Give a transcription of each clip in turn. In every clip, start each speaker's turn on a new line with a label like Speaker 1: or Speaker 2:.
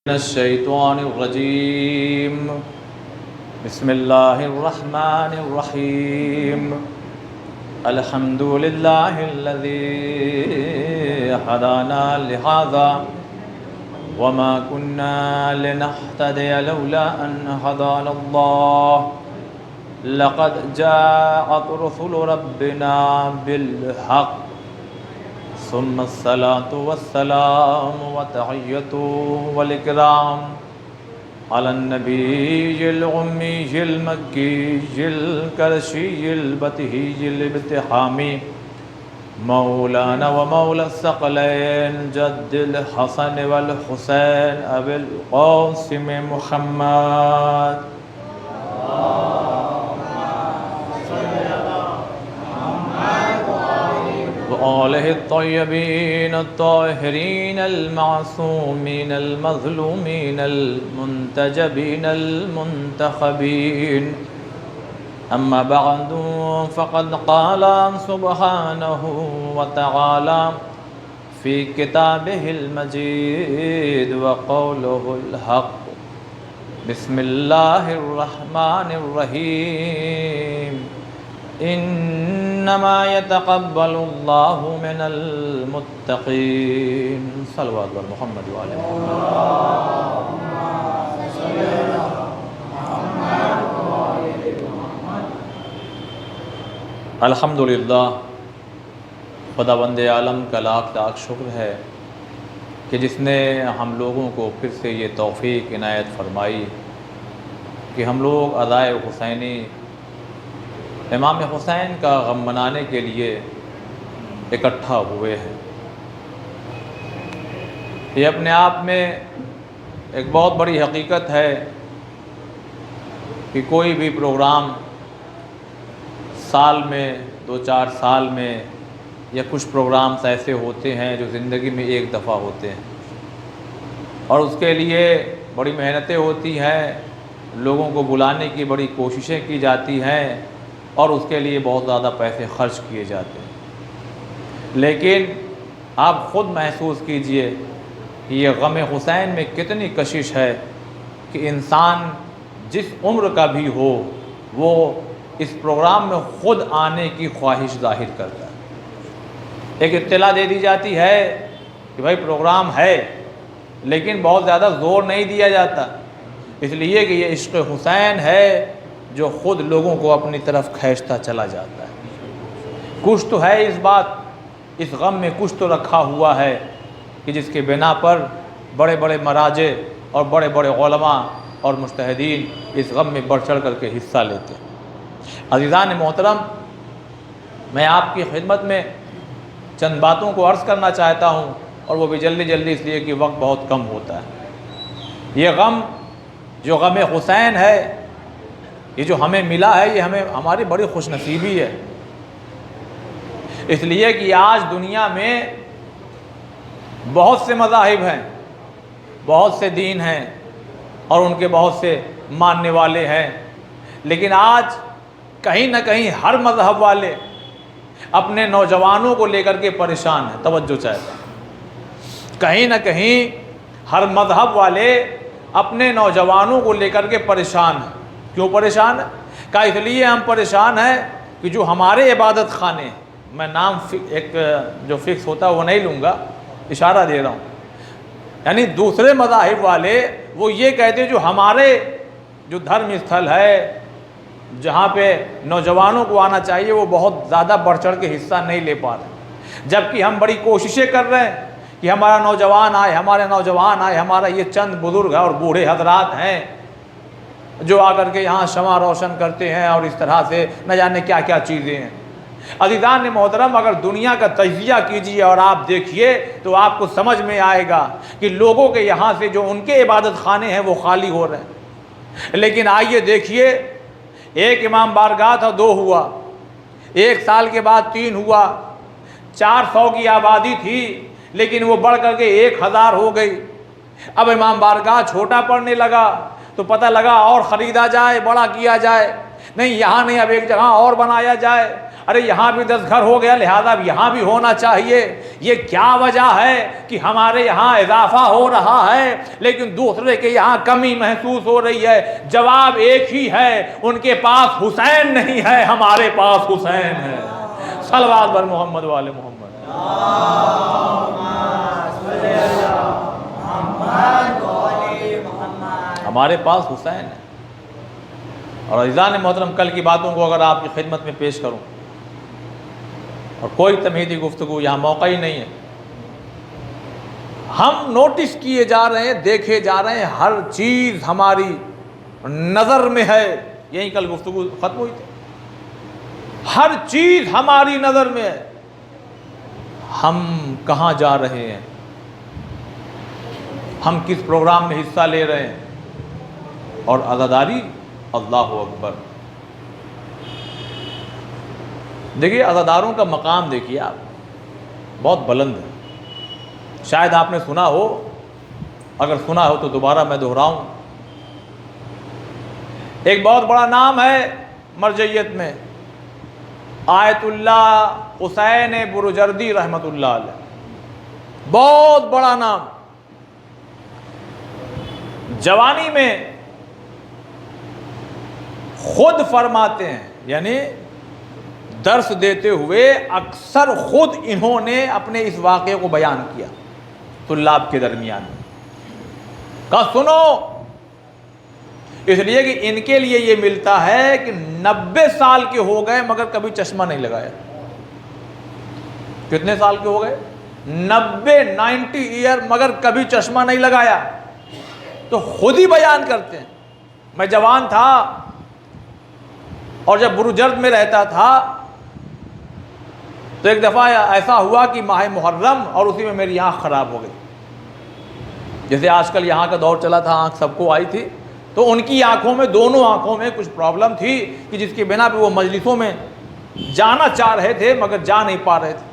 Speaker 1: من الشيطان الرجيم. بسم الله الرحمن الرحيم. الحمد لله الذي هدانا لهذا وما كنا لنهتدي لولا أن هدانا الله لقد جاءت رسل ربنا بالحق ثم الصلاة والسلام والتحية والإكرام على النبي الأمي المكي القرشي البتهي الابتحامي مولانا ومولى الثقلين جد الحسن والحسين أبي القاسم محمد وآله الطيبين الطاهرين المعصومين المظلومين المنتجبين المنتخبين. أما بعد فقد قال سبحانه وتعالى في كتابه المجيد وقوله الحق. بسم الله الرحمن الرحيم. انما يتقبل الله من المتقين. صلوات على محمد وعلى محمد. الحمدللہ، خداوند عالم کا لاکھ لاکھ شکر ہے کہ جس نے ہم لوگوں کو پھر سے یہ توفیق عنایت فرمائی کہ ہم لوگ ادائے حسینی امام حسین کا غم منانے کے لیے اکٹھا ہوئے ہیں۔ یہ اپنے آپ میں ایک بہت بڑی حقیقت ہے کہ کوئی بھی پروگرام سال میں 2-4 سال میں یا کچھ پروگرامز ایسے ہوتے ہیں جو زندگی میں ایک دفعہ ہوتے ہیں، اور اس کے لیے بڑی محنتیں ہوتی ہیں، لوگوں کو بلانے کی بڑی کوششیں کی جاتی ہیں اور اس کے لیے بہت زیادہ پیسے خرچ کیے جاتے ہیں۔ لیکن آپ خود محسوس کیجئے کہ یہ غم حسین میں کتنی کشش ہے کہ انسان جس عمر کا بھی ہو وہ اس پروگرام میں خود آنے کی خواہش ظاہر کرتا ہے۔ ایک اطلاع دے دی جاتی ہے کہ بھائی پروگرام ہے، لیکن بہت زیادہ زور نہیں دیا جاتا، اس لیے کہ یہ عشق حسین ہے جو خود لوگوں کو اپنی طرف کھینچتا چلا جاتا ہے۔ کچھ تو ہے اس غم میں کچھ تو رکھا ہوا ہے کہ جس کے بنا پر بڑے بڑے مراجع اور بڑے بڑے علماء اور مجتہدین اس غم میں بڑھ چڑھ کر کے حصہ لیتے ہیں۔ عزیزان محترم، میں آپ کی خدمت میں چند باتوں کو عرض کرنا چاہتا ہوں، اور وہ بھی جلدی جلدی، اس لیے کہ وقت بہت کم ہوتا ہے۔ یہ غم جو غم حسین ہے، یہ جو ہمیں ملا ہے، یہ ہماری بڑی خوش نصیبی ہے، اس لیے کہ آج دنیا میں بہت سے مذاہب ہیں، بہت سے دین ہیں اور ان کے بہت سے ماننے والے ہیں، لیکن آج کہیں نہ کہیں ہر مذہب والے اپنے نوجوانوں کو لے کر کے پریشان ہیں۔ توجہ چاہتا ہوں، کہیں نہ کہیں ہر مذہب والے اپنے نوجوانوں کو لے کر کے پریشان ہیں۔ کیوں پریشان ہے؟ کہ اس لیے ہم پریشان ہیں کہ جو ہمارے عبادت خانے ہیں، میں نام ایک جو فکس ہوتا ہے وہ نہیں لوں گا، اشارہ دے رہا ہوں، یعنی دوسرے مذاہب والے وہ یہ کہتے ہیں جو ہمارے جو دھرم استھل ہے، جہاں پہ نوجوانوں کو آنا چاہیے، وہ بہت زیادہ بڑھ چڑھ کے حصہ نہیں لے پا رہے، جبکہ ہم بڑی کوششیں کر رہے ہیں کہ ہمارا نوجوان آئے، ہمارا یہ چند بزرگ اور بوڑھے حضرات ہیں جو آ کر کے یہاں شمع روشن کرتے ہیں، اور اس طرح سے نہ جانے کیا کیا چیزیں ہیں۔ عزیزان محترم، اگر دنیا کا تجزیہ کیجیے اور آپ دیکھیے تو آپ کو سمجھ میں آئے گا کہ لوگوں کے یہاں سے جو ان کے عبادت خانے ہیں وہ خالی ہو رہے ہیں۔ لیکن آئیے دیکھیے، ایک امام بارگاہ تھا، 2 ہوا، 1 سال کے بعد 3 ہوا، 400 کی آبادی تھی لیکن وہ بڑھ کر کے 1000 ہو گئی۔ اب امام بارگاہ چھوٹا پڑنے لگا تو پتہ لگا اور خریدا جائے، بڑا کیا جائے، نہیں یہاں نہیں اب ایک جگہ اور بنایا جائے، ارے یہاں بھی 10 گھر ہو گیا لہذا اب یہاں بھی ہونا چاہیے. یہ کیا وجہ ہے کہ ہمارے یہاں اضافہ ہو رہا ہے لیکن دوسرے کے یہاں کمی محسوس ہو رہی ہے؟ جواب ایک ہی ہے، ان کے پاس حسین نہیں ہے، ہمارے پاس حسین ہے. صلوات بر محمد والے محمد. ہمارے پاس حسین ہے. اور عزیزان محترم، کل کی باتوں کو اگر آپ کی خدمت میں پیش کروں، اور کوئی تمہیدی گفتگو یہاں موقع ہی نہیں ہے، ہم نوٹس کیے جا رہے ہیں، دیکھے جا رہے ہیں، ہر چیز ہماری نظر میں ہے. یہی کل گفتگو ختم ہوئی تھی. ہر چیز ہماری نظر میں ہے. ہم کہاں جا رہے ہیں، ہم کس پروگرام میں حصہ لے رہے ہیں، اور عزاداری، اللہ اکبر. دیکھیے عزاداروں کا مقام دیکھیے آپ، بہت بلند ہے. شاید آپ نے سنا ہو، اگر سنا ہو تو دوبارہ میں دہراؤں. ایک بہت بڑا نام ہے مرجعیت میں، آیت اللہ حسین بروجردی رحمۃ اللہ علیہ. بہت بڑا نام. جوانی میں خود فرماتے ہیں، یعنی درس دیتے ہوئے اکثر خود انہوں نے اپنے اس واقعے کو بیان کیا طلاب کے درمیان. کہا سنو، اس لیے کہ ان کے لیے یہ ملتا ہے کہ 90 سال کے ہو گئے مگر کبھی چشمہ نہیں لگایا. کتنے سال کے ہو گئے؟ 90 ایئر مگر کبھی چشمہ نہیں لگایا. تو خود ہی بیان کرتے ہیں، میں جوان تھا اور جب بروجرد میں رہتا تھا تو ایک دفعہ ایسا ہوا کہ ماہ محرم اور اسی میں میری آنکھ خراب ہو گئی. جیسے آج کل یہاں کا دور چلا تھا، آنکھ سب کو آئی تھی، تو ان کی آنکھوں میں، دونوں آنکھوں میں کچھ پرابلم تھی کہ جس کی بنا پہ وہ مجلسوں میں جانا چاہ رہے تھے مگر جا نہیں پا رہے تھے.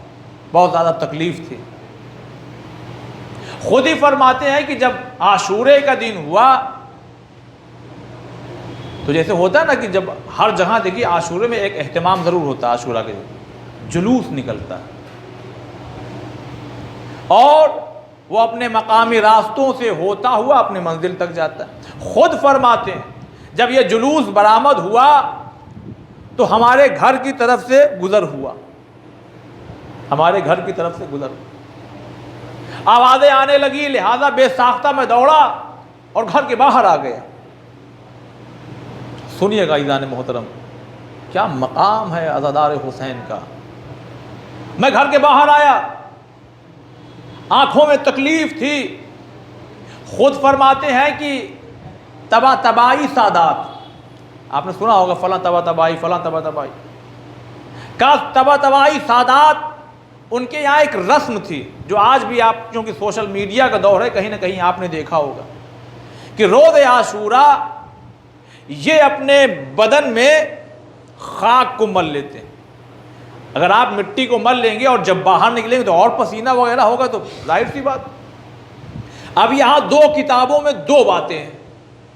Speaker 1: بہت زیادہ تکلیف تھی. خود ہی فرماتے ہیں کہ جب عاشورے کا دن ہوا تو جیسے ہوتا ہے نا کہ جب ہر جگہ دیکھیے عاشورے میں ایک اہتمام ضرور ہوتا ہے، عاشورہ کے دن جلوس نکلتا ہے اور وہ اپنے مقامی راستوں سے ہوتا ہوا اپنے منزل تک جاتا ہے. خود فرماتے ہیں جب یہ جلوس برآمد ہوا تو ہمارے گھر کی طرف سے گزر ہوا، ہمارے گھر کی طرف سے گزر ہوا. آوازیں آنے لگی لہذا بے ساختہ میں دوڑا اور گھر کے باہر آ گیا. سنیے گا عزیزان محترم، کیا مقام ہے عزادار حسین کا. میں گھر کے باہر آیا، آنکھوں میں تکلیف تھی. خود فرماتے ہیں کہ تبا تبائی سادات، آپ نے سنا ہوگا فلاں تبا تبائی، فلاں تبا تبائی. کا تبا تبائی سادات ان کے یہاں ایک رسم تھی جو آج بھی آپ، کیونکہ سوشل میڈیا کا دور ہے، کہیں نہ کہیں آپ نے دیکھا ہوگا کہ روز عاشورہ یہ اپنے بدن میں خاک کو مل لیتے ہیں. اگر آپ مٹی کو مل لیں گے اور جب باہر نکلیں گے تو اور پسینہ وغیرہ ہوگا تو ظاہر سی بات. اب یہاں 2 کتابوں میں 2 باتیں ہیں.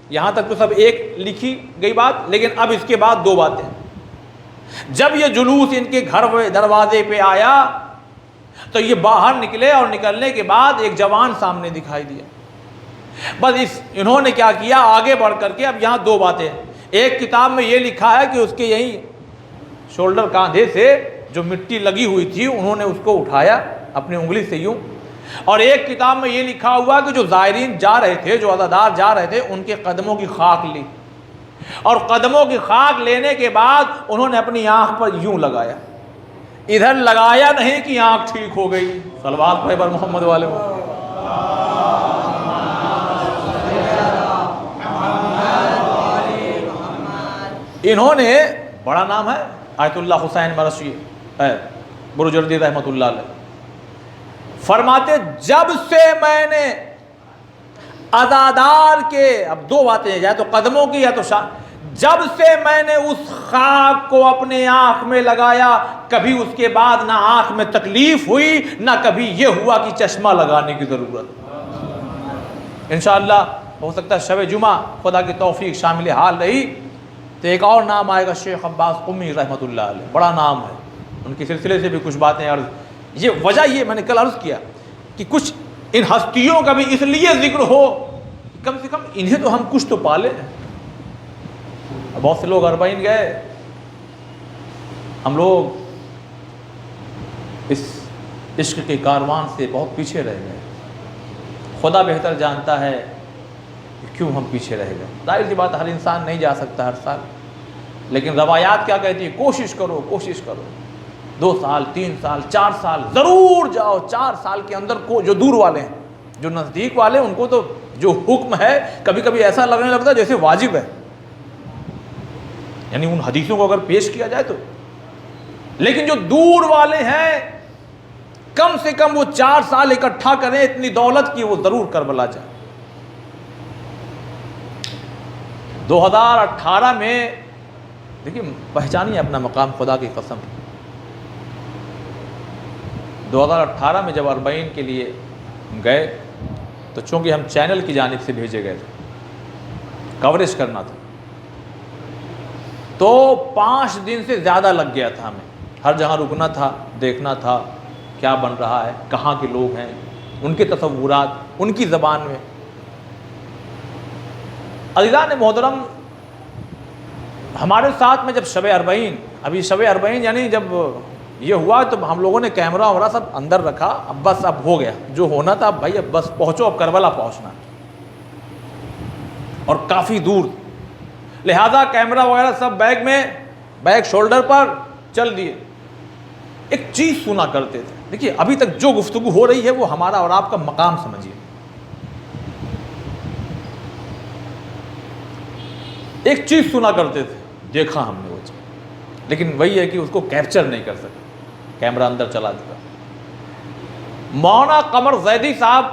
Speaker 1: یہاں تک تو سب ایک لکھی گئی بات، لیکن اب اس کے بعد 2 باتیں. جب یہ جلوس ان کے گھر دروازے پہ آیا تو یہ باہر نکلے اور نکلنے کے بعد ایک جوان سامنے دکھائی دیا. بس انہوں نے کیا کیا، آگے بڑھ کر کے اب یہاں 2 باتیں. ایک کتاب میں یہ لکھا ہے کہ اس کے یہی شولڈر، کاندھے سے جو مٹی لگی ہوئی تھی انہوں نے اس کو اٹھایا اپنی انگلی سے یوں. اور ایک کتاب میں یہ لکھا ہوا کہ جو زائرین جا رہے تھے، جو عزادار جا رہے تھے، ان کے قدموں کی خاک لی اور قدموں کی خاک لینے کے بعد انہوں نے اپنی آنکھ پر یوں لگایا. ادھر لگایا نہیں کہ آنکھ ٹھیک ہو گئی. صلوات پر محمد والے. انہوں نے، بڑا نام ہے آیت اللہ حسین مرشی بروجردی رحمۃ اللہ علیہ، فرماتے جب سے میں نے عزادار کے، اب 2 باتیں ہیں، یا تو قدموں کی یا تو جب سے میں نے اس خاک کو اپنے آنکھ میں لگایا کبھی اس کے بعد نہ آنکھ میں تکلیف ہوئی نہ کبھی یہ ہوا کہ چشمہ لگانے کی ضرورت. انشاءاللہ ہو سکتا ہے شب جمعہ خدا کی توفیق شامل حال رہی تو ایک اور نام آئے گا شیخ عباس قمی رحمۃ اللہ علیہ، بڑا نام ہے، ان کے سلسلے سے بھی کچھ باتیں عرض، یہ وجہ یہ میں نے کل عرض کیا کہ کچھ ان ہستیوں کا بھی اس لیے ذکر ہو، کم سے کم انہیں تو ہم کچھ تو پالے۔ بہت سے لوگ اربعین گئے، ہم لوگ اس عشق کے کاروان سے بہت پیچھے رہ گئے، خدا بہتر جانتا ہے کہ کیوں ہم پیچھے رہ گئے۔ ظاہر سی بات ہر انسان نہیں جا سکتا ہر سال، لیکن روایات کیا کہتی ہیں، کوشش کرو، کوشش کرو، 2 سال 3 سال 4 سال ضرور جاؤ۔ 4 سال کے اندر کو جو دور والے ہیں، جو نزدیک والے، ان کو تو جو حکم ہے کبھی کبھی ایسا لگنے لگتا ہے جیسے واجب ہے، یعنی ان حدیثوں کو اگر پیش کیا جائے تو، لیکن جو دور والے ہیں کم سے کم وہ 4 سال اکٹھا کریں اتنی دولت کی وہ ضرور کربلا جائے۔ 2018 میں دیکھیے پہچانیے اپنا مقام، خدا کی قسم، 2018 میں جب اربعین کے لیے گئے تو چونکہ ہم چینل کی جانب سے بھیجے گئے تھے، کوریج کرنا تھا، تو 5 دن سے زیادہ لگ گیا تھا ہمیں، ہر جگہ رکنا تھا، دیکھنا تھا کیا بن رہا ہے، کہاں کے لوگ ہیں، ان کے تصورات، ان کی زبان میں۔ عزیزان محترم، ہمارے ساتھ میں جب شب اربعین، ابھی شب اربعین یعنی جب یہ ہوا تو ہم لوگوں نے کیمرہ وغیرہ سب اندر رکھا، اب بس اب ہو گیا جو ہونا تھا، اب بھائی اب بس پہنچو، اب کربلا پہنچنا، اور کافی دور، لہذا کیمرہ وغیرہ سب بیگ میں، بیگ شولڈر پر چل دیے۔ ایک چیز سنا کرتے تھے، دیکھیے ابھی تک جو گفتگو ہو رہی ہے وہ ہمارا اور آپ کا مقام سمجھیے۔ ایک چیز سنا کرتے تھے، دیکھا ہم نے وہ چیز، لیکن وہی ہے کہ اس کو کیپچر نہیں کر سکے، کیمرہ اندر چلا دیا۔ مولانا قمر زیدی صاحب،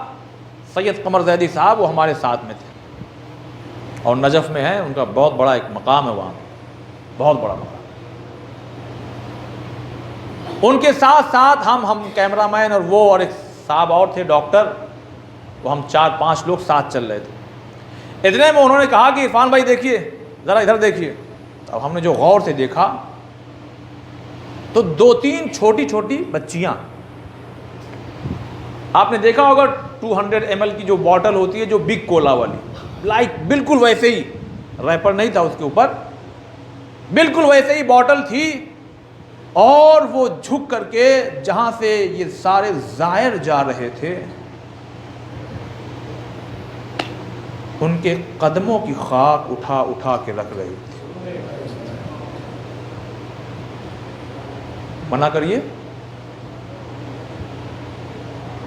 Speaker 1: سید قمر زیدی صاحب، وہ ہمارے ساتھ میں تھے اور نجف میں ہیں، ان کا بہت بڑا ایک مقام ہے وہاں، بہت بڑا مقام۔ ان کے ساتھ ساتھ ہم کیمرہ مین اور وہ اور ایک صاحب اور تھے ڈاکٹر، وہ ہم 4-5 لوگ ساتھ چل رہے تھے۔ اتنے میں انہوں نے کہا کہ عرفان بھائی دیکھیے، ذرا ادھر دیکھیے۔ اب ہم نے جو غور سے دیکھا تو 2-3 چھوٹی چھوٹی بچیاں، آپ نے دیکھا ہوگا 200 ml کی جو بوٹل ہوتی ہے، جو بگ کولا والی، لائک بالکل ویسے ہی، ریپر نہیں تھا اس کے اوپر، بالکل ویسے ہی بوٹل تھی، اور وہ جھک کر کے جہاں سے یہ سارے زائر جا رہے تھے ان کے قدموں کی خاک اٹھا اٹھا کے رکھ رہی تھی۔ منع کریے،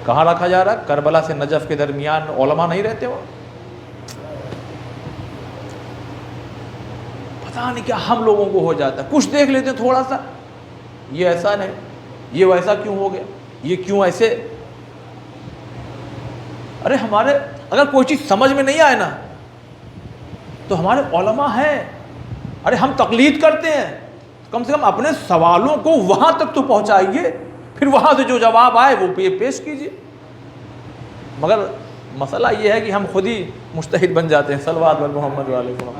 Speaker 1: کہاں رکھا جا رہا ہے؟ کربلا سے نجف کے درمیان علماء نہیں رہتے ہو؟ پتہ نہیں کیا ہم لوگوں کو ہو جاتا ہے، کچھ دیکھ لیتے تھوڑا سا، یہ ایسا نہیں، یہ ویسا کیوں ہو گیا، یہ کیوں ایسے۔ ارے ہمارے اگر کوئی چیز سمجھ میں نہیں آئے نا تو ہمارے علماء ہیں، ارے ہم تقلید کرتے ہیں، کم سے کم اپنے سوالوں کو وہاں تک تو پہنچائیے، پھر وہاں سے جو جواب آئے وہ پیش کیجیے۔ مگر مسئلہ یہ ہے کہ ہم خود ہی مجتہد بن جاتے ہیں۔ صلوات علی محمد علیہ وسلم۔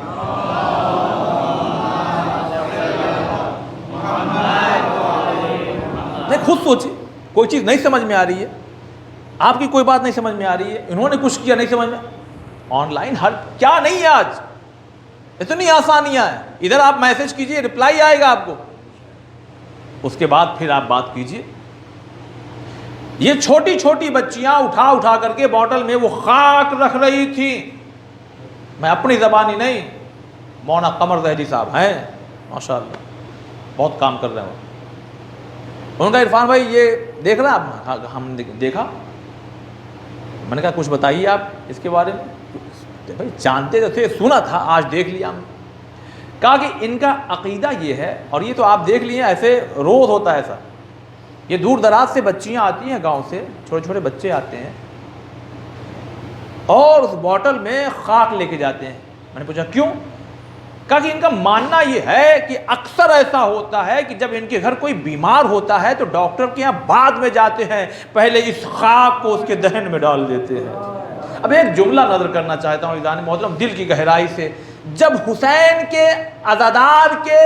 Speaker 1: نہیں، خود سوچیے، کوئی چیز نہیں سمجھ میں آ رہی ہے، آپ کی کوئی بات نہیں سمجھ میں آ رہی ہے، انہوں نے کچھ کیا نہیں سمجھ میں، آن لائن ہر کیا نہیں ہے آج، اتنی آسانیاں ہیں، ادھر آپ میسج کیجئے، رپلائی آئے گا آپ کو، اس کے بعد پھر آپ بات کیجئے۔ یہ چھوٹی چھوٹی بچیاں اٹھا اٹھا کر کے بوٹل میں وہ خاک رکھ رہی تھی، میں اپنی زبانی نہیں، مولانا قمر زیدی صاحب ہیں ماشاءاللہ، بہت کام کر رہے ہیں۔ انہوں نے کہا عرفان بھائی یہ دیکھ رہے ہیں آپ؟ ہم نے دیکھا، میں نے کہا کچھ بتائیے آپ اس کے بارے میں۔ بھائی جانتے تو تھے، سنا تھا، آج دیکھ لیا ہم نے۔ کہا کہ ان کا عقیدہ یہ ہے، اور یہ تو آپ دیکھ لیے ایسے روز ہوتا ہے ایسا، یہ دور دراز سے بچیاں آتی ہیں، گاؤں سے چھوٹے چھوٹے بچے آتے ہیں اور اس بوٹل میں خاک لے کے جاتے ہیں۔ میں نے پوچھا کیوں؟ کہا کہ ان کا ماننا یہ ہے کہ اکثر ایسا ہوتا ہے کہ جب ان کے گھر کوئی بیمار ہوتا ہے تو ڈاکٹر کے یہاں بعد میں جاتے ہیں، پہلے اس خاک کو اس کے دہن میں ڈال دیتے ہیں۔ اب ایک جملہ نظر کرنا چاہتا ہوں عزیزان محترم، دل کی گہرائی سے جب حسین کے عزادار کے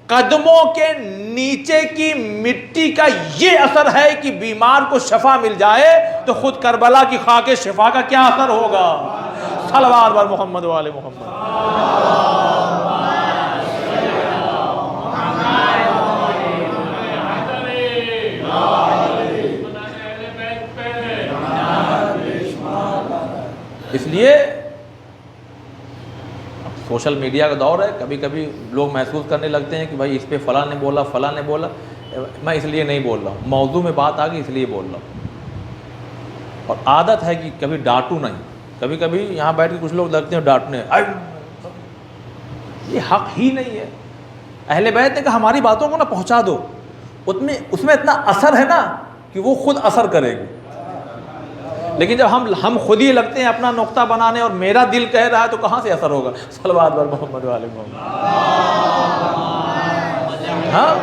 Speaker 1: قدموں کے نیچے کی مٹی کا یہ اثر ہے کہ بیمار کو شفا مل جائے تو خود کربلا کی خاک شفا کا کیا اثر ہوگا؟ صلوات بر محمد و آل محمد۔ اس لیے سوشل میڈیا کا دور ہے، کبھی کبھی لوگ محسوس کرنے لگتے ہیں کہ بھائی اس پہ فلاں نے بولا، فلاں نے بولا، میں اس لیے نہیں بول رہا ہوں، موضوع میں بات آ گئی اس لیے بول رہا ہوں۔ اور عادت ہے کہ کبھی ڈانٹوں نہیں، کبھی کبھی یہاں بیٹھ کے کچھ لوگ لگتے ہیں ڈانٹنے، یہ حق ہی نہیں ہے۔ اہل بیت نے کہا ہماری باتوں کو نہ پہنچا دو، اس میں اتنا اثر ہے نا کہ وہ خود اثر کرے گی، لیکن جب ہم خود ہی لگتے ہیں اپنا نقطہ بنانے اور میرا دل کہہ رہا ہے تو کہاں سے اثر ہوگا؟ صلوات بر محمد و آل محمد۔ ہاں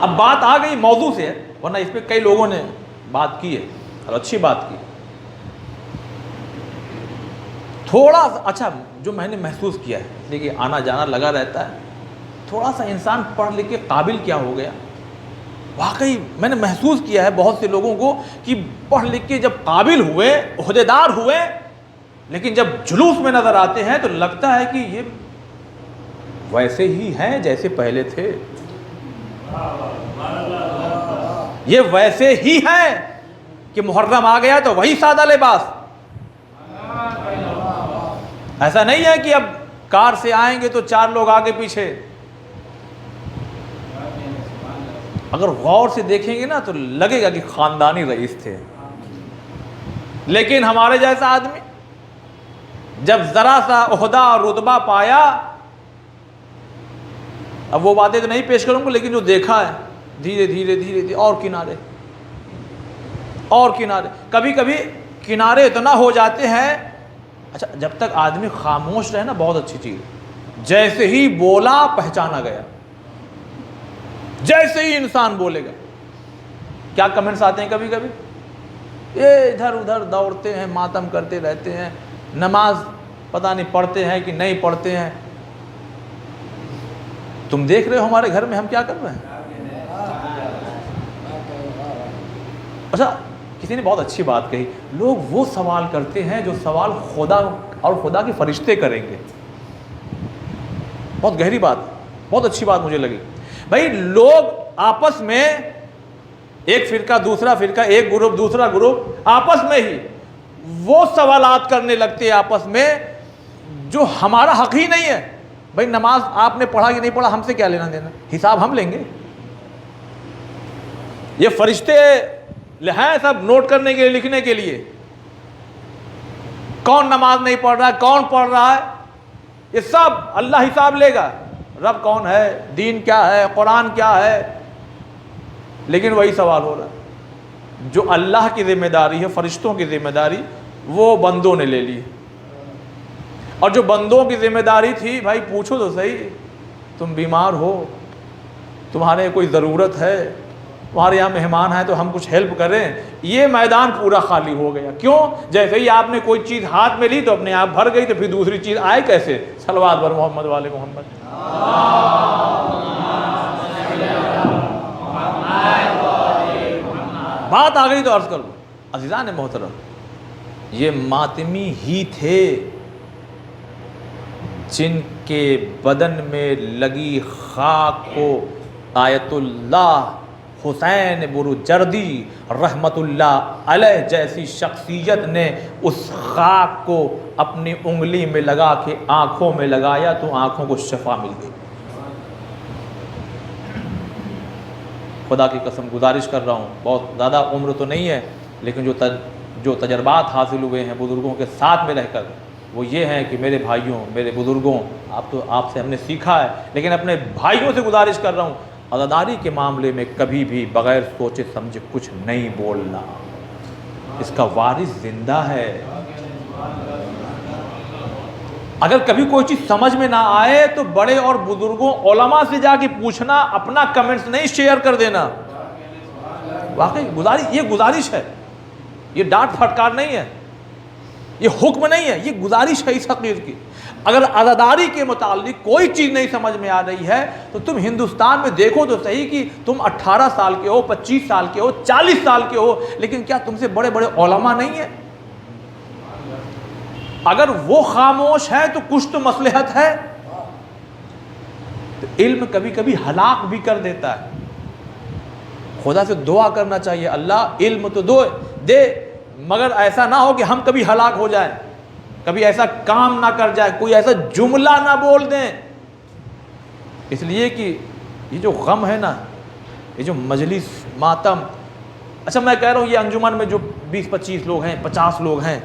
Speaker 1: اب بات آ گئی موضوع سے، ورنہ اس پہ کئی لوگوں نے بات کی ہے اور اچھی بات کی۔ تھوڑا سا اچھا جو میں نے محسوس کیا ہے، اس لیے کہ آنا جانا لگا رہتا ہے، تھوڑا سا انسان پڑھ لکھ کے قابل کیا ہو گیا۔ واقعی میں نے محسوس کیا ہے بہت سے لوگوں کو کہ پڑھ لکھ کے جب قابل ہوئے، عہدیدار ہوئے، لیکن جب جلوس میں نظر آتے ہیں تو لگتا ہے کہ یہ ویسے ہی ہیں جیسے پہلے تھے، یہ ویسے ہی ہیں کہ محرم آ گیا تو وہی سادہ لباس۔ ایسا نہیں ہے کہ اب کار سے آئیں گے تو 4 لوگ آگے پیچھے، اگر غور سے دیکھیں گے نا تو لگے گا کہ خاندانی رئیس تھے، لیکن ہمارے جیسا آدمی جب ذرا سا عہدہ اور رتبہ پایا، اب وہ باتیں تو نہیں پیش کروں گا لیکن جو دیکھا ہے دھیرے دھیرے دھیرے دھیرے اور کنارے اور کنارے، کبھی کبھی کنارے اتنا ہو جاتے ہیں۔ اچھا جب تک آدمی خاموش رہے نا بہت اچھی چیز، جیسے ہی بولا پہچانا گیا، جیسے ہی انسان بولے گا۔ کیا کمنٹس آتے ہیں کبھی کبھی، یہ ادھر ادھر دوڑتے ہیں، ماتم کرتے رہتے ہیں، نماز پتہ نہیں پڑھتے ہیں کہ نہیں پڑھتے ہیں۔ تم دیکھ رہے ہو ہمارے گھر میں ہم کیا کر رہے ہیں۔ اچھا کسی نے بہت اچھی بات کہی، لوگ وہ سوال کرتے ہیں جو سوال خدا اور خدا کے فرشتے کریں گے۔ بہت گہری بات، بہت اچھی بات مجھے لگی۔ بھائی لوگ آپس میں، ایک فرقہ دوسرا فرقہ، ایک گروپ دوسرا گروپ، آپس میں ہی وہ سوالات کرنے لگتے ہیں آپس میں جو ہمارا حق ہی نہیں ہے۔ بھائی نماز آپ نے پڑھا کہ نہیں پڑھا، ہم سے کیا لینا دینا، حساب ہم لیں گے۔ یہ فرشتے ہیں سب نوٹ کرنے کے لیے، لکھنے کے لیے، کون نماز نہیں پڑھ رہا ہے، کون پڑھ رہا ہے، یہ سب اللہ حساب لے گا۔ رب کون ہے، دین کیا ہے، قرآن کیا ہے، لیکن وہی سوال ہو رہا ہے جو اللہ کی ذمہ داری ہے، فرشتوں کی ذمہ داری، وہ بندوں نے لے لی۔ اور جو بندوں کی ذمہ داری تھی، بھائی پوچھو تو صحیح، تم بیمار ہو، تمہارے کوئی ضرورت ہے، تمہارے یہاں مہمان ہیں تو ہم کچھ ہیلپ کریں، یہ میدان پورا خالی ہو گیا۔ کیوں؟ جیسے ہی آپ نے کوئی چیز ہاتھ میں لی تو اپنے آپ بھر گئی، تو پھر دوسری چیز آئے کیسے؟ صلوات بر محمد والے محمد۔ بات آ گئی تو عرض کر دو عزیزان محترم، یہ ماتمی ہی تھے جن کے بدن میں لگی خاک کو آیت اللہ حسین بروجردی رحمت اللہ علیہ جیسی شخصیت نے اس خاک کو اپنی انگلی میں لگا کے آنکھوں میں لگایا تو آنکھوں کو شفا مل گئی۔ خدا کی قسم گزارش کر رہا ہوں، بہت زیادہ عمر تو نہیں ہے، لیکن جو تجربات حاصل ہوئے ہیں بزرگوں کے ساتھ میں رہ کر، وہ یہ ہیں کہ میرے بھائیوں، میرے بزرگوں، آپ سے ہم نے سیکھا ہے، لیکن اپنے بھائیوں سے گزارش کر رہا ہوں، عزاداری کے معاملے میں کبھی بھی بغیر سوچے سمجھے کچھ نہیں بولنا۔ اس کا وارث زندہ ہے۔ اگر کبھی کوئی چیز سمجھ میں نہ آئے تو بڑے اور بزرگوں علماء سے جا کے پوچھنا، اپنا کمنٹس نہیں شیئر کر دینا۔ واقعی یہ گزارش ہے، یہ ڈانٹ پھٹکار نہیں ہے، یہ حکم نہیں ہے، یہ گزارش ہے اس حقیر کی۔ اگر عزاداری کے متعلق کوئی چیز نہیں سمجھ میں آ رہی ہے تو تم ہندوستان میں دیکھو تو صحیح کہ تم 18 سال کے ہو، 25 سال کے ہو، 40 سال کے ہو، لیکن کیا تم سے بڑے بڑے علماء نہیں ہیں؟ اگر وہ خاموش ہے تو کچھ تو مصلحت ہے۔ تو علم کبھی کبھی ہلاک بھی کر دیتا ہے۔ خدا سے دعا کرنا چاہیے، اللہ علم تو دے مگر ایسا نہ ہو کہ ہم کبھی ہلاک ہو جائیں، کبھی ایسا کام نہ کر جائے، کوئی ایسا جملہ نہ بول دیں۔ اس لیے کہ یہ جو غم ہے نا، یہ جو مجلس ماتم، اچھا میں کہہ رہا ہوں یہ انجمن میں جو 20-25 لوگ ہیں، 50 لوگ ہیں،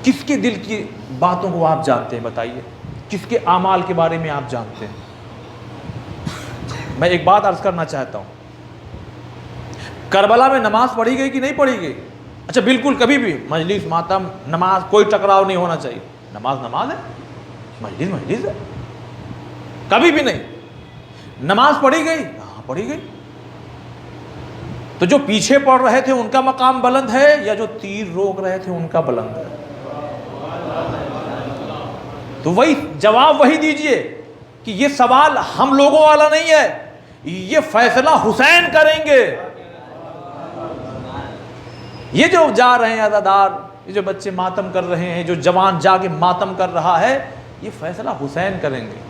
Speaker 1: کس کے دل کی باتوں کو آپ جانتے ہیں؟ بتائیے، کس کے اعمال کے بارے میں آپ جانتے ہیں؟ میں ایک بات عرض کرنا چاہتا ہوں، کربلا میں نماز پڑھی گئی کہ نہیں پڑھی گئی؟ اچھا بالکل، کبھی بھی مجلس ماتم نماز کوئی ٹکراؤ نہیں ہونا چاہیے، نماز نماز ہے، مجلس مجلس ہے، کبھی بھی نہیں۔ نماز پڑھی گئی؟ ہاں پڑھی گئی۔ تو جو پیچھے پڑھ رہے تھے ان کا مقام بلند ہے یا جو تیر روک رہے تھے ان کا بلند ہے؟ تو وہی جواب وہی دیجئے کہ یہ سوال ہم لوگوں والا نہیں ہے، یہ فیصلہ حسین کریں گے۔ یہ جو جا رہے ہیں عزادار، یہ جو بچے ماتم کر رہے ہیں، جو جوان جا کے ماتم کر رہا ہے، یہ فیصلہ حسین کریں گے۔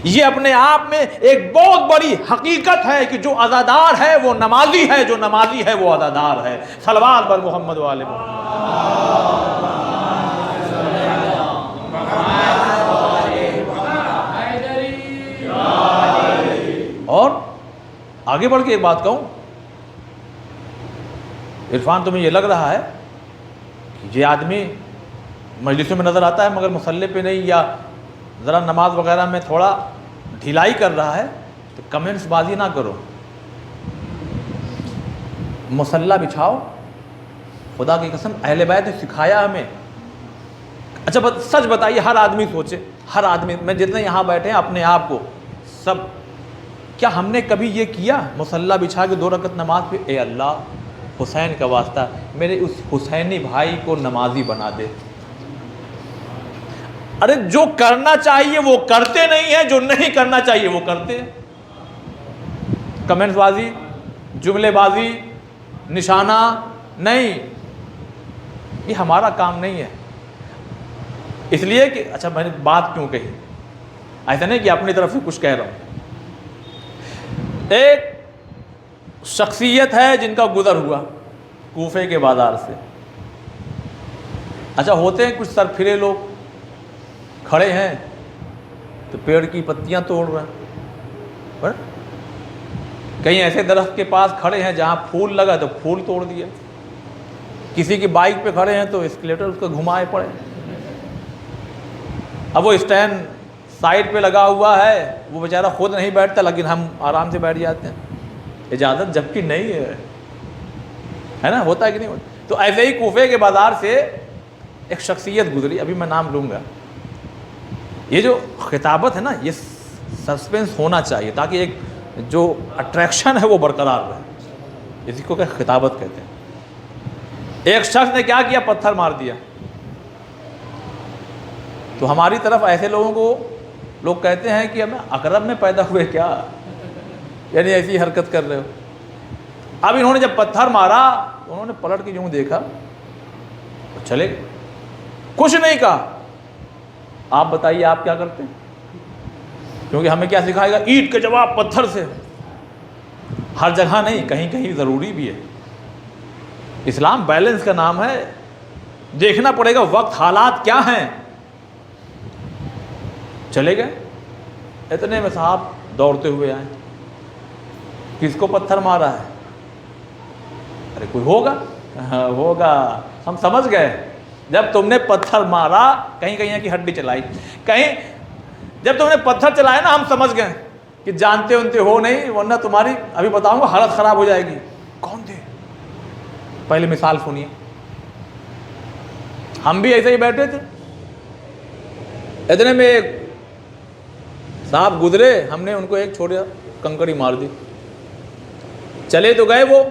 Speaker 1: یہ اپنے آپ میں ایک بہت بڑی حقیقت ہے کہ جو عزادار ہے وہ نمازی ہے، جو نمازی ہے وہ عزادار ہے۔ صلوات بر محمد و آل محمد۔ اور آگے بڑھ کے ایک بات کہوں، عرفان تمہیں یہ لگ رہا ہے کہ یہ آدمی مجلسوں میں نظر آتا ہے مگر مصلی پہ نہیں، یا ذرا نماز وغیرہ میں تھوڑا ڈھیلائی کر رہا ہے، تو کمنٹس بازی نہ کرو، مصلی بچھاؤ۔ خدا کی قسم اہل بیت نے سکھایا ہمیں۔ اچھا سچ بتائیے، ہر آدمی سوچے، ہر آدمی، میں جتنے یہاں بیٹھے ہیں اپنے آپ کو سب، کیا ہم نے کبھی یہ کیا مصلی بچھا کے 2 رکعت نماز پہ اے اللہ حسین کا واسطہ میرے اس حسینی بھائی کو نمازی بنا دے؟ ارے جو کرنا چاہیے وہ کرتے نہیں ہیں، جو نہیں کرنا چاہیے وہ کرتے ہیں۔ کمنٹس بازی، جملے بازی، نشانہ نہیں، یہ ہمارا کام نہیں ہے۔ اس لیے کہ اچھا میں نے بات کیوں کہی، ایسا نہیں کہ اپنی طرف سے کچھ کہہ رہا ہوں۔ ایک شخصیت ہے جن کا گزر ہوا کوفے کے بازار سے۔ اچھا ہوتے ہیں کچھ سر پھرے لوگ، کھڑے ہیں تو پیڑ کی پتیاں توڑ رہے ہیں، کہیں ایسے درخت کے پاس کھڑے ہیں جہاں پھول لگا تو پھول توڑ دیا، کسی کی بائک پہ کھڑے ہیں تو اسکلیٹر اس کو گھمائے پڑے۔ اب وہ اسٹینڈ سائڈ پہ لگا ہوا ہے، وہ بیچارہ خود نہیں بیٹھتا لیکن ہم آرام سے بیٹھ جاتے ہیں، اجازت جبکہ نہیں ہے نا، ہوتا ہے کہ نہیں ہوتا؟ تو ایسے ہی کوفے کے بازار سے ایک شخصیت گزری، ابھی میں نام لوں گا۔ یہ جو خطابت ہے نا، یہ سسپینس ہونا چاہیے تاکہ ایک جو اٹریکشن ہے وہ برقرار رہے، اسی کو کہ خطابت کہتے ہیں۔ ایک شخص نے کیا کیا؟ پتھر مار دیا۔ تو ہماری طرف ایسے لوگوں کو لوگ کہتے ہیں کہ ہمیں اکرم میں پیدا ہوئے کیا، یعنی ایسی حرکت کر رہے ہو۔ اب انہوں نے جب پتھر مارا انہوں نے پلٹ کے یوں دیکھا، چلے گئے، کچھ نہیں کہا۔ آپ بتائیے آپ کیا کرتے ہیں؟ کیونکہ ہمیں کیا سکھائے گا؟ اینٹ کے جواب پتھر سے۔ ہر جگہ نہیں، کہیں کہیں ضروری بھی ہے۔ اسلام بیلنس کا نام ہے، دیکھنا پڑے گا وقت حالات کیا ہیں۔ چلے گئے، اتنے میں صاحب دوڑتے ہوئے آئے، کس کو پتھر مارا ہے؟ ارے کوئی ہوگا، ہاں ہوگا، ہم سمجھ گئے جب تم نے پتھر مارا، کہیں کہیں کی ہڈی چلائی، کہیں جب تم نے پتھر چلایا نا ہم سمجھ گئے کہ جانتے انتے ہو نہیں، ورنہ تمہاری ابھی بتاؤں گا حالت خراب ہو جائے گی۔ کون تھے؟ پہلے مثال سنیے، ہم بھی ایسے ہی بیٹھے تھے، اتنے میں ایک صاحب گزرے، ہم نے ان کو ایک چھوٹا کنکڑی مار دی، چلے تو گئے وہ،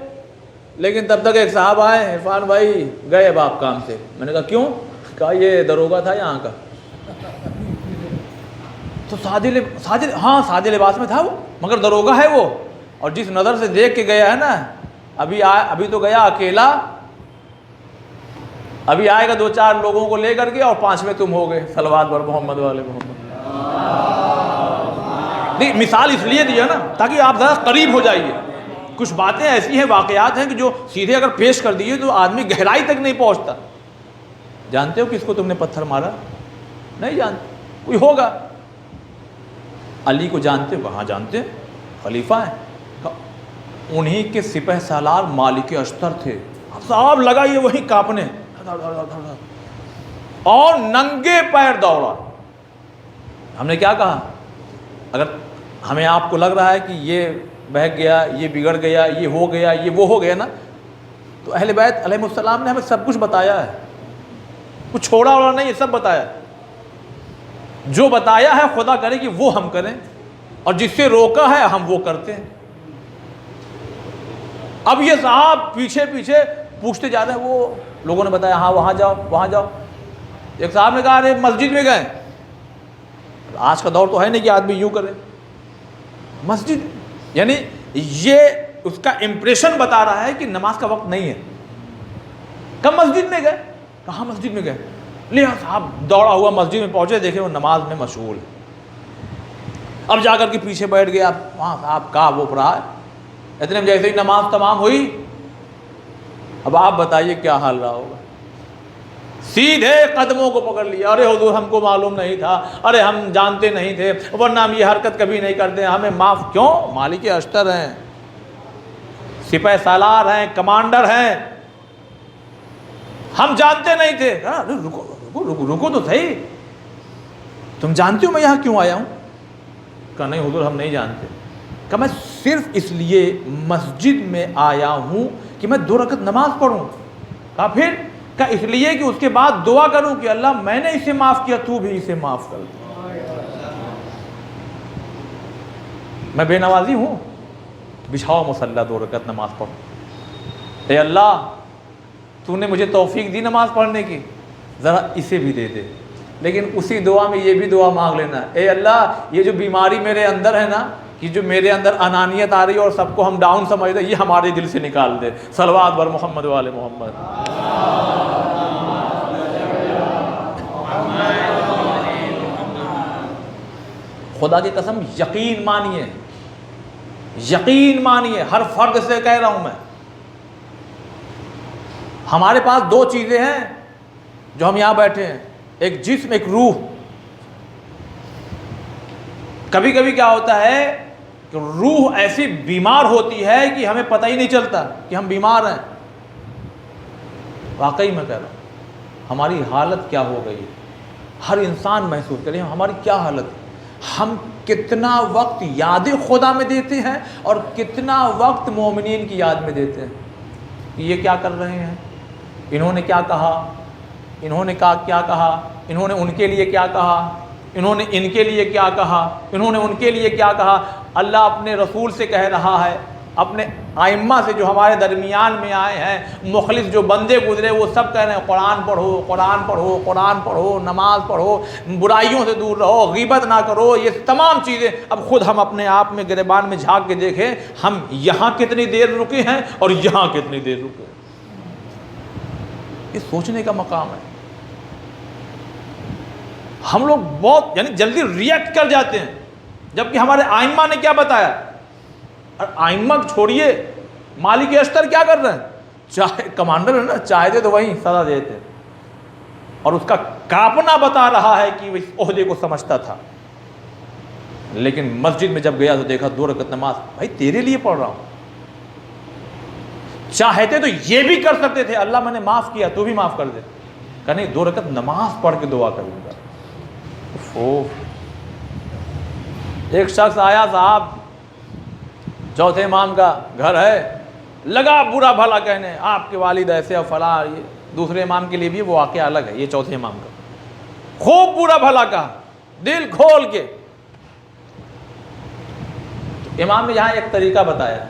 Speaker 1: لیکن تب تک ایک صاحب آئے, عرفان بھائی گئے اب آپ کام سے. میں نے کہا کیوں؟ کہا یہ دروگا تھا یہاں کا. تو سادے لباس میں تھا وہ, مگر دروگا ہے وہ, اور جس نظر سے دیکھ کے گیا ہے نا, ابھی تو گیا اکیلا, ابھی آئے گا 2-4 لوگوں کو لے کر کے, اور 5ویں تم ہو گئے. صلوات بر محمد والے محمد. نہیں, مثال اس لیے دیا نا تاکہ آپ ذرا قریب ہو جائیے. کچھ باتیں ایسی ہیں, واقعات ہیں کہ جو سیدھے اگر پیش کر دیے تو آدمی گہرائی تک نہیں پہنچتا. جانتے ہو کس کو تم نے پتھر مارا؟ نہیں جانتے. کوئی ہوگا. علی کو جانتے ہو؟ کہاں جانتے ہیں, خلیفہ ہیں. انہی کے سپہ سالار مالک اشتر تھے. اب صاحب لگا یہ وہیں کانپنے, اور ننگے پیر دوڑا. ہم نے کیا کہا؟ اگر ہمیں آپ کو لگ رہا ہے کہ یہ بہک گیا, یہ بگڑ گیا, یہ ہو گیا, یہ وہ ہو گیا نا, تو اہل بیت علیہ السلام نے ہمیں سب کچھ بتایا ہے, کچھ چھوڑا اور نہیں, یہ سب بتایا. جو بتایا ہے خدا کرے کہ وہ ہم کریں, اور جس سے روکا ہے ہم وہ کرتے ہیں. اب یہ صاحب پیچھے پیچھے پوچھتے جا رہے ہیں. وہ لوگوں نے بتایا ہاں وہاں جاؤ وہاں جاؤ. ایک صاحب نے کہا ارے مسجد میں گئے. آج کا دور تو ہے نہیں کہ آدمی یوں کرے. مسجد یعنی یہ اس کا امپریشن بتا رہا ہے کہ نماز کا وقت نہیں ہے. کب مسجد میں گئے؟ کہاں مسجد میں گئے؟ لیا صاحب دوڑا ہوا مسجد میں پہنچے, دیکھے وہ نماز میں مشغول. اب جا کر کے پیچھے بیٹھ گیا. وہاں صاحب کا وہ پڑھا ہے. اتنے میں جیسے ہی نماز تمام ہوئی, اب آپ بتائیے کیا حال رہا ہوگا. سیدھے قدموں کو پکڑ لیا. ارے حضور ہم کو معلوم نہیں تھا, ارے ہم جانتے نہیں تھے, ورنہ ہم یہ حرکت کبھی نہیں کرتے, ہمیں معاف. کیوں؟ مالک اشتر ہیں, سپہ سالار ہیں, کمانڈر ہیں, ہم جانتے نہیں تھے. رکو رکو رکو رکو تو صحیح, تم جانتے ہو میں یہاں کیوں آیا ہوں؟ کہا نہیں حضور ہم نہیں جانتے. کہا میں صرف اس لیے مسجد میں آیا ہوں کہ میں 2 رکعت نماز پڑھوں. کہا پھر؟ کہا اس لیے کہ اس کے بعد دعا کروں کہ اللہ میں نے اسے معاف کیا, تو بھی اسے معاف کر دے. میں بے نوازی ہوں, بچھاؤ مصلی 2 رکعت نماز پڑھوں. اے اللہ تو نے مجھے توفیق دی نماز پڑھنے کی, ذرا اسے بھی دے دے. لیکن اسی دعا میں یہ بھی دعا مانگ لینا, اے اللہ یہ جو بیماری میرے اندر ہے نا, کہ جو میرے اندر انانیت آ رہی ہے اور سب کو ہم ڈاؤن سمجھ رہے, یہ ہمارے دل سے نکال دے. صلوات بر محمد والے محمد. خدا کی قسم یقین مانیے, یقین مانیے, ہر فرد سے کہہ رہا ہوں میں. ہمارے پاس 2 چیزیں ہیں جو ہم یہاں بیٹھے ہیں, ایک جسم ایک روح. کبھی کبھی کیا ہوتا ہے کہ روح ایسی بیمار ہوتی ہے کہ ہمیں پتہ ہی نہیں چلتا کہ ہم بیمار ہیں. واقعی میں کہہ رہا ہوں ہماری حالت کیا ہو گئی. ہر انسان محسوس کرے ہماری کیا حالت ہے. ہم کتنا وقت یاد خدا میں دیتے ہیں اور کتنا وقت مومنین کی یاد میں دیتے ہیں کہ یہ کیا کر رہے ہیں, انہوں نے کیا کہا, انہوں نے کیا کہا, انہوں نے ان کے لیے کیا کہا, انہوں نے ان کے لیے کیا کہا, انہوں نے ان کے لیے کیا کہا. اللہ اپنے رسول سے کہہ رہا ہے, اپنے ائمہ سے جو ہمارے درمیان میں آئے ہیں, مخلص جو بندے گزرے, وہ سب کہہ رہے ہیں قرآن پڑھو قرآن پڑھو قرآن پڑھو, نماز پڑھو, برائیوں سے دور رہو, غیبت نہ کرو, یہ تمام چیزیں. اب خود ہم اپنے آپ میں گریبان میں جھانک کے دیکھیں, ہم یہاں کتنی دیر رکے ہیں اور یہاں کتنی دیر رکے ہیں. یہ سوچنے کا مقام ہے. ہم لوگ بہت یعنی جلدی ریئیکٹ کر جاتے ہیں, جبکہ ہمارے ائمہ نے کیا بتایا. اور ائمہ چھوڑیے, مالک اشتر کیا کر رہے ہیں, چاہے کمانڈر ہے نا, چاہتے تو وہیں سزا دیتے, اور اس کا کانپنا بتا رہا ہے کہ وہ اس عہدے کو سمجھتا تھا. لیکن مسجد میں جب گیا تو دیکھا 2 رکعت نماز, بھائی تیرے لیے پڑھ رہا ہوں. چاہتے تو یہ بھی کر سکتے تھے, اللہ میں نے معاف کیا تو بھی معاف کر دے. کہ نہیں 2 رکعت نماز پڑھ کے دعا کروں گا. ایک شخص آیا, صاحب چوتھے امام کا گھر ہے, لگا برا بھلا کہنے, آپ کے والد ایسے اور فلاں. یہ دوسرے امام کے لیے بھی وہ واقعہ الگ ہے, یہ چوتھے امام کا خوب برا بھلا کہا دل کھول کے. تو امام نے یہاں ایک طریقہ بتایا,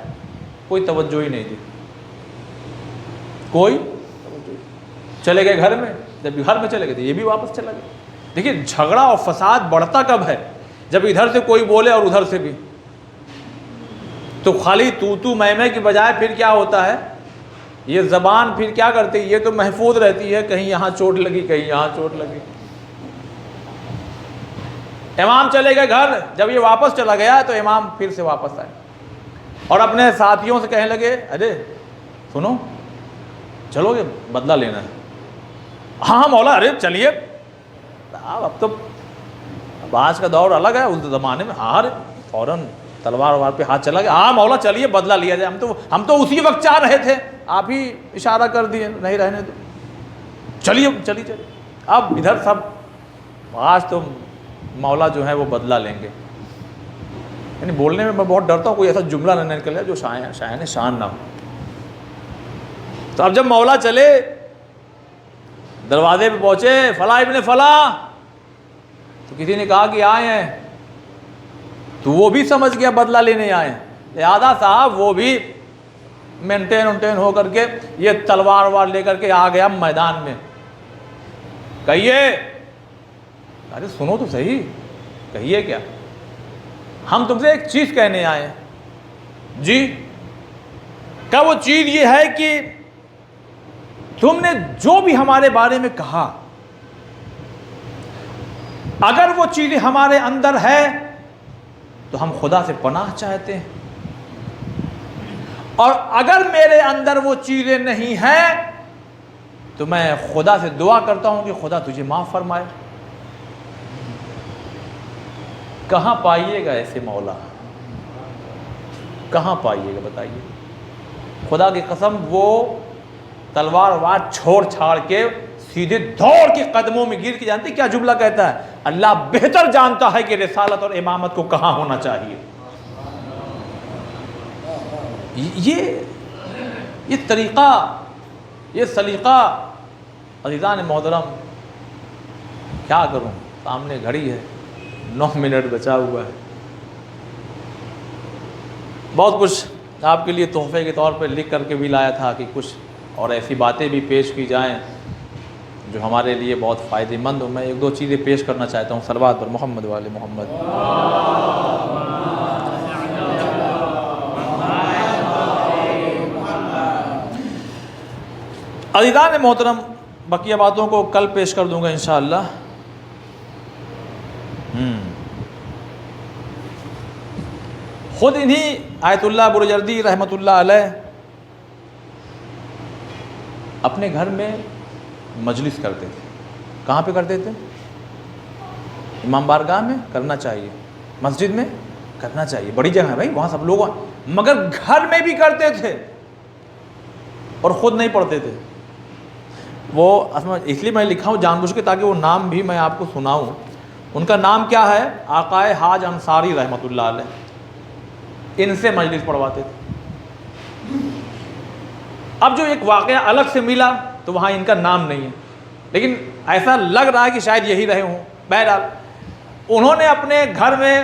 Speaker 1: کوئی توجہ ہی نہیں دی. کوئی چلے گئے گھر میں، جب گھر میں چلے گئے تو یہ بھی واپس چلا گیا۔ دیکھیے جھگڑا اور فساد بڑھتا کب ہے؟ جب ادھر سے کوئی بولے اور ادھر سے بھی، تو خالی تو میں کی بجائے پھر کیا ہوتا ہے، یہ زبان پھر کیا کرتی ہے، یہ تو محفوظ رہتی ہے، کہیں یہاں چوٹ لگی کہیں یہاں چوٹ لگی۔ امام چلے گئے گھر، جب یہ واپس چلا گیا تو امام پھر سے واپس آئے اور اپنے ساتھیوں سے کہنے لگے ارے سنو چلو گے بدلہ لینا ہے؟ ہاں مولا، ارے چلیے، اب تو اب آج کا دور الگ ہے، اس زمانے میں ہاں فوراً تلوار وار پہ ہاتھ چلا گیا، ہاں مولا چلیے بدلہ لیا جائے، ہم تو اسی وقت چاہ رہے تھے، آپ ہی اشارہ کر دیے نہیں رہنے دو، چلیے۔ اب ادھر سب آج تو مولا جو ہے وہ بدلہ لیں گے، یعنی بولنے میں بہت ڈرتا ہوں کوئی ایسا جملہ نہ نکلے جو شایان شان نہ ہو۔ تو اب جب مولا چلے، دروازے پہ پہنچے، فلاں ابن فلاں، تو کسی نے کہا کہ آئے ہیں، تو وہ بھی سمجھ گیا بدلہ لینے آئے ہیں، لہذا صاحب وہ بھی مینٹین ہو کر کے یہ تلوار وار لے کر کے آ گیا میدان میں۔ کہیے، ارے سنو تو صحیح، کہیے کیا؟ ہم تم سے ایک چیز کہنے آئے ہیں۔ جی، کیا وہ چیز یہ ہے کہ تم نے جو بھی ہمارے بارے میں کہا، اگر وہ چیزیں ہمارے اندر ہے تو ہم خدا سے پناہ چاہتے ہیں، اور اگر میرے اندر وہ چیزیں نہیں ہیں تو میں خدا سے دعا کرتا ہوں کہ خدا تجھے معاف فرمائے۔ کہاں پائیے گا ایسے مولا؟ کہاں پائیے گا بتائیے؟ خدا کی قسم وہ تلوار وار چھوڑ چھاڑ کے سیدھے دوڑ کے قدموں میں گر کے، جانتے کیا جملہ کہتا ہے؟ اللہ بہتر جانتا ہے کہ رسالت اور امامت کو کہاں ہونا چاہیے۔ یہ طریقہ، یہ سلیقہ، عزیزان محترم، کیا کروں، سامنے گھڑی ہے، 9 منٹ بچا ہوا ہے۔ بہت کچھ آپ کے لیے تحفے کے طور پہ لکھ کر کے بھی لایا تھا کہ کچھ اور ایسی باتیں بھی پیش کی جائیں جو ہمارے لیے بہت فائدہ مند ہو۔ میں 1-2 چیزیں پیش کرنا چاہتا ہوں صلوات پر محمد والے محمد۔ عزیزان محترم، بقیہ باتوں کو کل پیش کر دوں گا انشاءاللہ۔ خود انہی آیت اللہ برجردی رحمۃ اللہ علیہ اپنے گھر میں مجلس کرتے تھے۔ کہاں پہ کرتے تھے؟ امام بارگاہ میں کرنا چاہیے، مسجد میں کرنا چاہیے، بڑی جگہ ہے بھائی، وہاں سب لوگ، مگر گھر میں بھی کرتے تھے اور خود نہیں پڑھتے تھے۔ وہ اس لیے میں لکھا ہوں جان بوجھ کے تاکہ وہ نام بھی میں آپ کو سناؤں۔ ان کا نام کیا ہے؟ آقائے حاج انصاری رحمۃ اللہ علیہ، ان سے مجلس پڑھواتے تھے۔ اب جو ایک واقعہ الگ سے ملا تو وہاں ان کا نام نہیں ہے، لیکن ایسا لگ رہا ہے کہ شاید یہی رہے ہوں۔ بہرحال انہوں نے اپنے گھر میں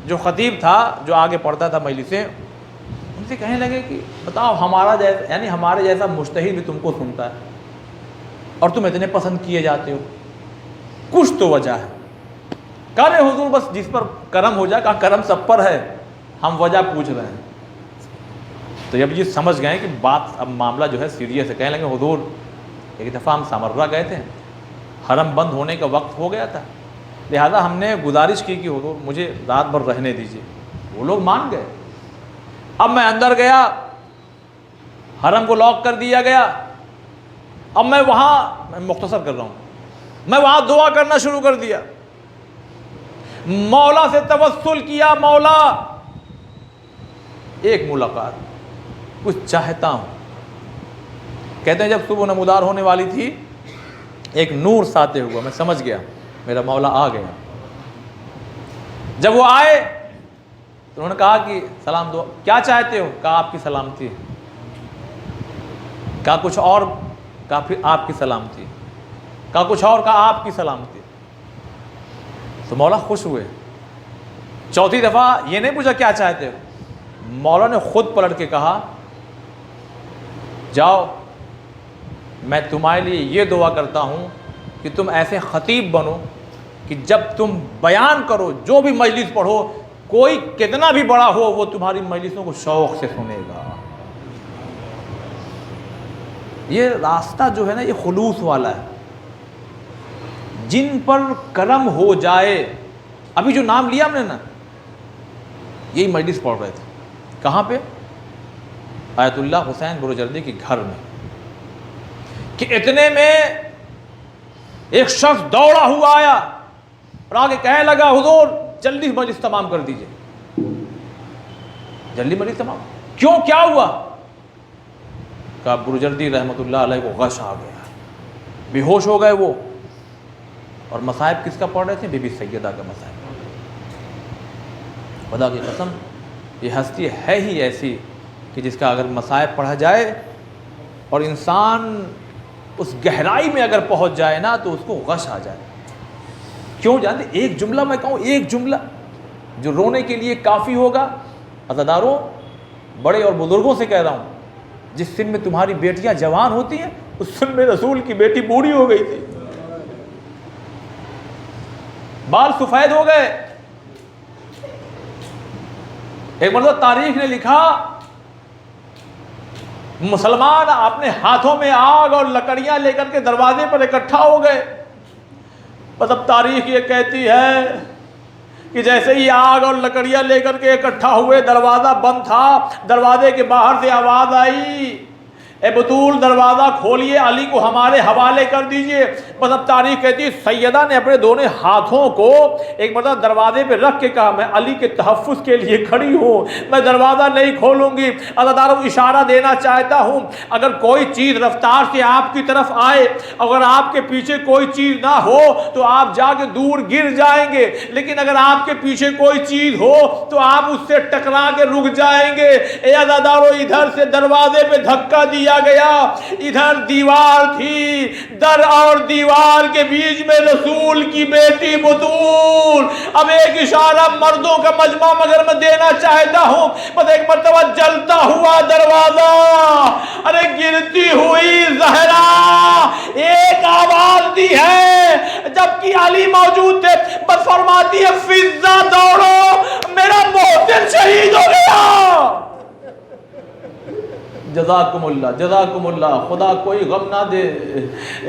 Speaker 1: جو خطیب تھا، جو آگے پڑھتا تھا مجلسیں، ان سے کہنے لگے کہ بتاؤ ہمارا جیسا، یعنی ہمارے جیسا مجتہد بھی تم کو سنتا ہے اور تم اتنے پسند کیے جاتے ہو، کچھ تو وجہ ہے۔ کہا رہے حضور بس جس پر کرم ہو جائے، کہا کرم سب پر ہے، ہم وجہ پوچھ رہے ہیں۔ تو جب یہ سمجھ گئے کہ بات اب معاملہ جو ہے سیریس ہے، کہنے لگے حضور ایک دفعہ ہم سامرہ گئے تھے، حرم بند ہونے کا وقت ہو گیا تھا، لہذا ہم نے گزارش کی کہ حضور مجھے رات بھر رہنے دیجیے۔ وہ لوگ مان گئے۔ اب میں اندر گیا، حرم کو لاک کر دیا گیا۔ اب میں مختصر کر رہا ہوں، میں وہاں دعا کرنا شروع کر دیا، مولا سے توسل کیا، مولا ایک ملاقات، کچھ چاہتا ہوں۔ کہتے ہیں جب صبح نمودار ہونے والی تھی، ایک نور ساتے ہوا، میں سمجھ گیا میرا مولا آ گیا۔ جب وہ آئے تو انہوں نے کہا کہ سلام دو، کیا چاہتے ہو؟ کہا آپ کی سلامتی۔ کہا کچھ اور؟ کہا پھر آپ کی سلامتی۔ کہا کچھ اور؟ کہا آپ کی سلامتی۔ تو مولا خوش ہوئے۔ چوتھی دفعہ یہ نہیں پوچھا کیا چاہتے ہو، مولا نے خود پلٹ کے کہا جاؤ میں تمہارے لیے یہ دعا کرتا ہوں کہ تم ایسے خطیب بنو کہ جب تم بیان کرو، جو بھی مجلس پڑھو، کوئی کتنا بھی بڑا ہو وہ تمہاری مجلسوں کو شوق سے سنے گا۔ یہ راستہ جو ہے نا، یہ خلوص والا ہے۔ جن پر کرم ہو جائے، ابھی جو نام لیا ہم نے نا، یہی مجلس پڑھ رہے تھے، کہاں پہ؟ آیت اللہ حسین بروجردی کے گھر میں، کہ اتنے میں ایک شخص دوڑا ہوا آیا اور آگے کہنے لگا حضور جلدی مجلس تمام کر دیجئے، جلدی مجلس تمام۔ کیوں، کیا ہوا؟ کہا بروجردی رحمۃ اللہ علیہ کو غش آ گیا، بے ہوش ہو گئے وہ، اور مصائب کس کا پڑھ رہے تھے؟ بی بی سیدہ کا مصائب۔ خدا کی قسم یہ ہستی ہے ہی ایسی کہ جس کا اگر مصائب پڑھا جائے اور انسان اس گہرائی میں اگر پہنچ جائے نا تو اس کو غش آ جائے۔ کیوں جانتے؟ ایک جملہ میں کہوں، ایک جملہ جو رونے کے لیے کافی ہوگا۔ عزاداروں، بڑے اور بزرگوں سے کہہ رہا ہوں، جس سن میں تمہاری بیٹیاں جوان ہوتی ہیں اس سن میں رسول کی بیٹی بوڑھی ہو گئی تھی، بال سفید ہو گئے۔ ایک مرتبہ تاریخ نے لکھا مسلمان اپنے ہاتھوں میں آگ اور لکڑیاں لے کر کے دروازے پر اکٹھا ہو گئے۔ مطلب تاریخ یہ کہتی ہے کہ جیسے ہی آگ اور لکڑیاں لے کر کے اکٹھا ہوئے، دروازہ بند تھا، دروازے کے باہر سے آواز آئی، اے بطول دروازہ کھولیے، علی کو ہمارے حوالے کر دیجئے۔ مطلب تاریخ کہتی ہے سیدہ نے اپنے دونوں ہاتھوں کو ایک مرتبہ دروازے پہ رکھ کے کہا میں علی کے تحفظ کے لیے کھڑی ہوں، میں دروازہ نہیں کھولوں گی۔ عزاداروں، اشارہ دینا چاہتا ہوں، اگر کوئی چیز رفتار سے آپ کی طرف آئے، اگر آپ کے پیچھے کوئی چیز نہ ہو تو آپ جا کے دور گر جائیں گے، لیکن اگر آپ کے پیچھے کوئی چیز ہو تو آپ اس سے ٹکرا کے رک جائیں گے۔ اے عزاداروں، ادھر سے دروازے پہ دھکا دیا گیا، ادھر دیوار تھی، در اور دیوار کے بیچ میں رسول کی بیٹی بطول۔ اب ایک اشارہ مردوں کا مجمع مگر میں دینا چاہتا ہوں، بس ایک مرتبہ جلتا ہوا دروازہ، ارے گرتی ہوئی زہرا ایک آواز دی ہے جبکہ علی موجود تھے، بس فرماتی ہے فضا دوڑو، میرا محسن شہید ہو گیا۔ جزاکم اللہ، جزاکم اللہ، خدا کوئی غم نہ دے۔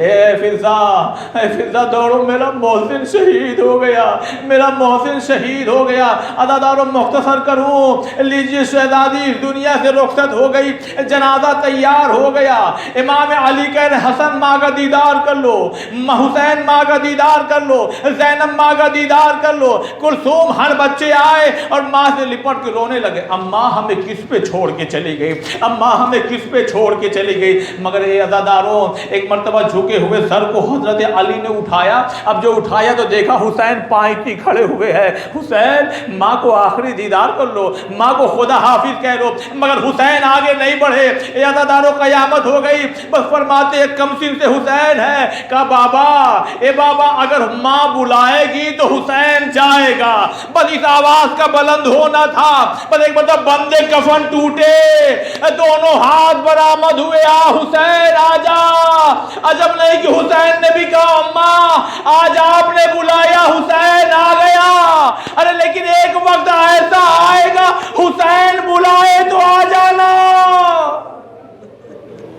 Speaker 1: اے فضا دوڑو، میرا محسن شہید ہو گیا، میرا محسن شہید ہو گیا۔ عزاداروں، مختصر کروں، لیجیے شہزادی اس دنیا سے رخصت ہو گئی، جنازہ تیار ہو گیا۔ امام علی کہہ رہے حسن ماں کا دیدار کر لو، حسین ماں کا دیدار کر لو، زینب ماں کا دیدار کر لو۔ کلثوم، ہر بچے آئے اور ماں سے لپٹ کے رونے لگے، اماں ہمیں کس پہ چھوڑ کے چلی گئی، اماں ہمیں کس پہ چھوڑ کے چلی گئی۔ مگر اے عزاداروں، ایک مرتبہ جھکے ہوئے سر کو حضرت علی نے اٹھایا۔ اب جو اٹھایا تو دیکھا حسین پائیں کھڑے ہوئے ہیں۔ حسین، ماں کو آخری دیدار کر لو، ماں کو خدا حافظ کہہ لو، مگر حسین آگے نہیں بڑھے۔ اے عزاداروں، قیامت ہو گئی، بس فرماتے ہیں کم سن سے حسین ہے، کہا بابا، اے بابا اگر ماں بلائے گی تو حسین جائے گا۔ بس اس آواز کا بلند ہونا تھا، بس ایک مرتبہ بندے کفن ٹوٹے، دونوں ہاتھ برآمد ہوئے، آ حسین آجا۔ عجب نہیں کہ حسین نے بھی کہا اماں آج آپ نے بلایا، حسین آ گیا۔ ارے لیکن ایک وقت ایسا آئے گا حسین بلائے تو آ جانا۔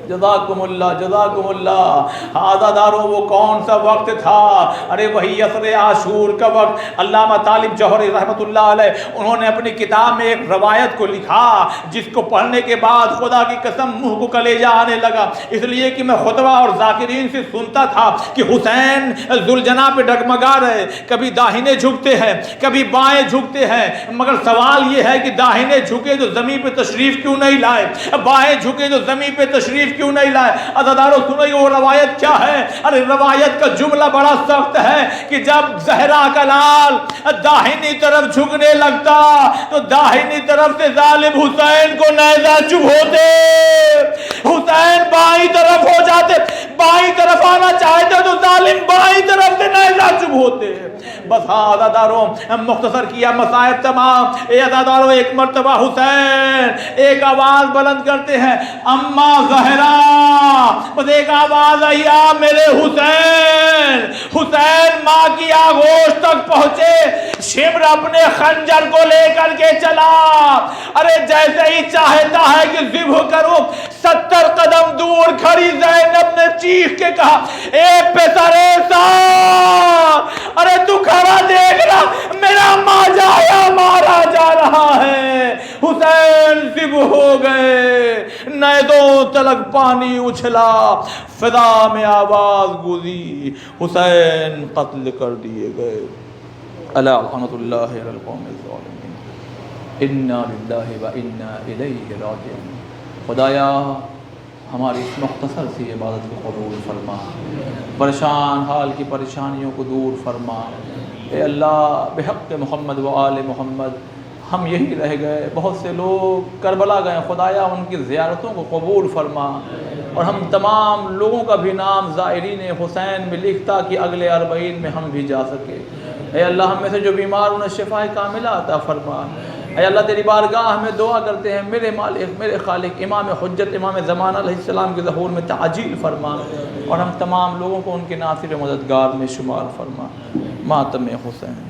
Speaker 1: جزاکم اللہ، جزاکم اللہ۔ عزاداروں، وہ کون سا وقت تھا؟ ارے وہی عصر عاشور کا وقت۔ علامہ طالب جوہری رحمۃ اللہ علیہ، انہوں نے اپنی کتاب میں ایک روایت کو لکھا جس کو پڑھنے کے بعد خدا کی قسم منہ کو کلیجہ آنے لگا، اس لیے کہ میں خطبہ اور ذاکرین سے سنتا تھا کہ حسین ذوالجناح پہ ڈگمگا رہے، کبھی داہنے جھکتے ہیں، کبھی بائیں جھکتے ہیں، مگر سوال یہ ہے کہ داہنے جھکے تو زمین پہ تشریف کیوں نہیں لائے، بائیں جھکے تو زمین پہ تشریف کیوں نہیں لائے؟ عزاداروں سنو وہ روایت کیا ہے؟ ارے روایت کا جملہ بڑا سخت ہے کہ جب زہرا کا لال داہنی طرف جھکنے لگتا تو داہنی طرف سے ظالم حسین کو نیزہ چبھ ہوتے، حسین بائیں طرف ہو جاتے، بائیں طرف آنا چاہتے تو ظالم بائیں طرف سے نیزہ چبھ ہوتے۔ بس ہاں عزاداروں، مختصر کیا مصائب تمام۔ اے عزاداروں، ایک مرتبہ حسین ایک آواز بلند کرتے ہیں، اماں زہرا بس ایک آواز آئی میرے حسین، حسین ماں کی آغوش تک پہنچے، شمر اپنے خنجر کو لے کر کے چلا، ارے جیسے ہی چاہتا ہے کہ ذبح کروں، 70 قدم دور کھڑی زینب نے چیخ کے کہا اے پسر صاحب، ارے تو کھڑا دیکھنا میرا ماجایا مارا جا رہا ہے۔ حسین ذبح ہو گئے، نیزوں تلک پانی اچھلا، فضا میں آواز گوزی، حسین قتل کر دیے گئے۔ الا لعنۃ اللہ علی القوم الظالمین، انا للہ و انا الیہ راجعون۔ خدایا ہماری اس مختصر سی عبادت کو قبول فرما، پریشان حال کی پریشانیوں کو دور فرما۔ اے اللہ بحق محمد و آل محمد، ہم یہی رہ گئے، بہت سے لوگ کربلا گئے، خدایا ان کی زیارتوں کو قبول فرما، اور ہم تمام لوگوں کا بھی نام زائرین حسین میں لکھتا کہ اگلے 40 میں ہم بھی جا سکے۔ اے اللہ ہم میں سے جو بیمار انہیں شفا کاملہ عطا فرما۔ اے اللہ تیری بارگاہ میں دعا کرتے ہیں، میرے مالک میرے خالق امام حجت امام زمانہ علیہ السلام کے ظہور میں تعجیل فرما، اور ہم تمام لوگوں کو ان کے ناصر و مددگار میں شمار فرما۔ ماتم حسین۔